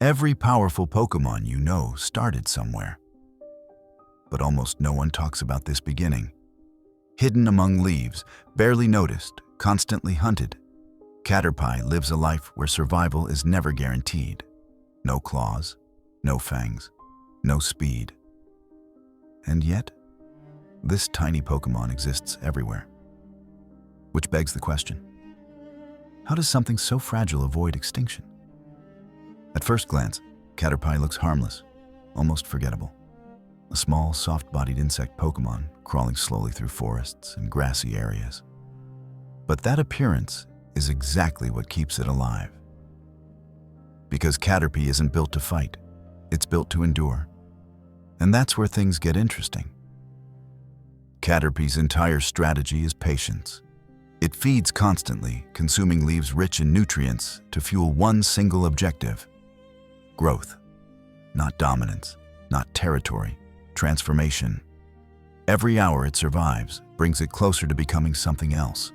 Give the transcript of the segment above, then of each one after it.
Every powerful Pokémon you know started somewhere. But almost no one talks about this beginning. Hidden among leaves, barely noticed, constantly hunted, Caterpie lives a life where survival is never guaranteed. No claws, no fangs, no speed. And yet, this tiny Pokémon exists everywhere. Which begs the question, how does something so fragile avoid extinction? At first glance, Caterpie looks harmless, almost forgettable. A small, soft-bodied insect Pokémon crawling slowly through forests and grassy areas. But that appearance is exactly what keeps it alive. Because Caterpie isn't built to fight, it's built to endure. And that's where things get interesting. Caterpie's entire strategy is patience. It feeds constantly, consuming leaves rich in nutrients to fuel one single objective: growth. Not dominance, not territory, transformation. Every hour it survives brings it closer to becoming something else.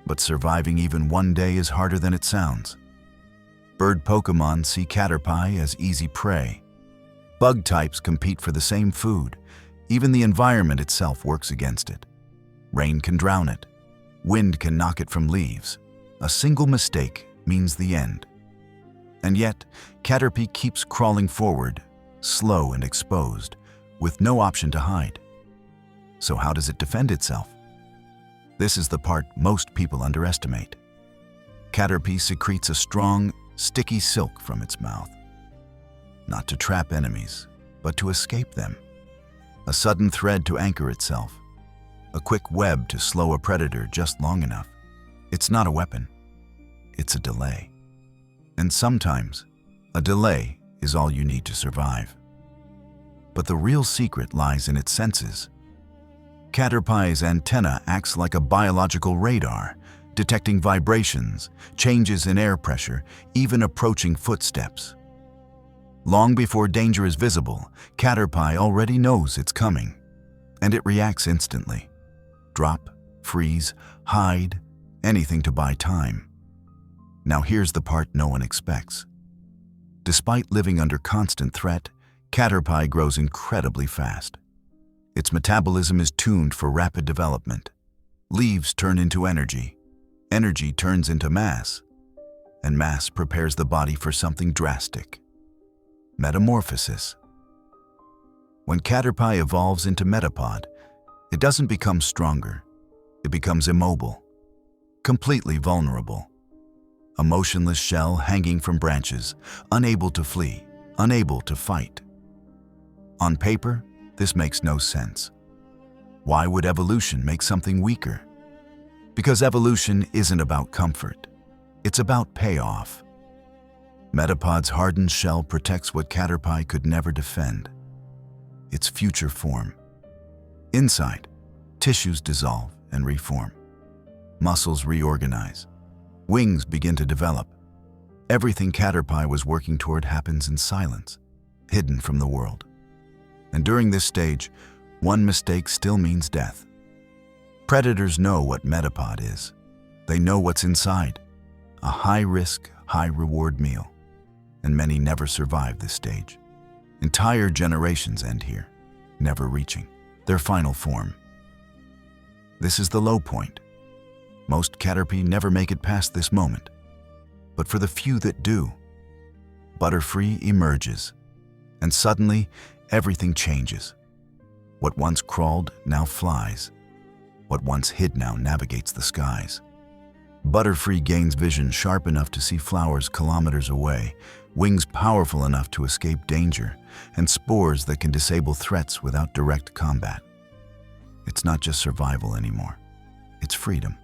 But surviving even one day is harder than it sounds. Bird Pokémon see Caterpie as easy prey. Bug types compete for the same food. Even the environment itself works against it. Rain can drown it. Wind can knock it from leaves. A single mistake means the end. And yet, Caterpie keeps crawling forward, slow and exposed, with no option to hide. So how does it defend itself? This is the part most people underestimate. Caterpie secretes a strong, sticky silk from its mouth. Not to trap enemies, but to escape them. A sudden thread to anchor itself. A quick web to slow a predator just long enough. It's not a weapon. It's a delay. And sometimes, a delay is all you need to survive. But the real secret lies in its senses. Caterpie's antenna acts like a biological radar, detecting vibrations, changes in air pressure, even approaching footsteps. Long before danger is visible, Caterpie already knows it's coming, and it reacts instantly. Drop, freeze, hide, anything to buy time. Now here's the part no one expects. Despite living under constant threat, Caterpie grows incredibly fast. Its metabolism is tuned for rapid development. Leaves turn into energy. Energy turns into mass. And mass prepares the body for something drastic. Metamorphosis. When Caterpie evolves into Metapod, it doesn't become stronger. It becomes immobile, completely vulnerable. A motionless shell hanging from branches, unable to flee, unable to fight. On paper, this makes no sense. Why would evolution make something weaker? Because evolution isn't about comfort. It's about payoff. Metapod's hardened shell protects what Caterpie could never defend: its future form. Inside, tissues dissolve and reform. Muscles reorganize. Wings begin to develop. Everything Caterpie was working toward happens in silence, hidden from the world. And during this stage, one mistake still means death. Predators know what Metapod is. They know what's inside: a high-risk, high-reward meal. And many never survive this stage. Entire generations end here, never reaching their final form. This is the low point. Most Caterpie never make it past this moment. But for the few that do, Butterfree emerges. And suddenly, everything changes. What once crawled now flies. What once hid now navigates the skies. Butterfree gains vision sharp enough to see flowers kilometers away, wings powerful enough to escape danger, and spores that can disable threats without direct combat. It's not just survival anymore. It's freedom.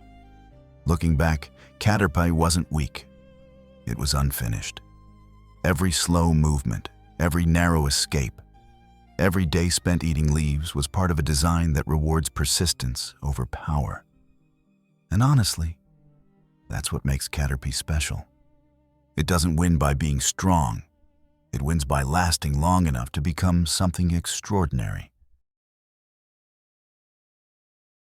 Looking back, Caterpie wasn't weak. It was unfinished. Every slow movement, every narrow escape, every day spent eating leaves was part of a design that rewards persistence over power. And honestly, that's what makes Caterpie special. It doesn't win by being strong. It wins by lasting long enough to become something extraordinary.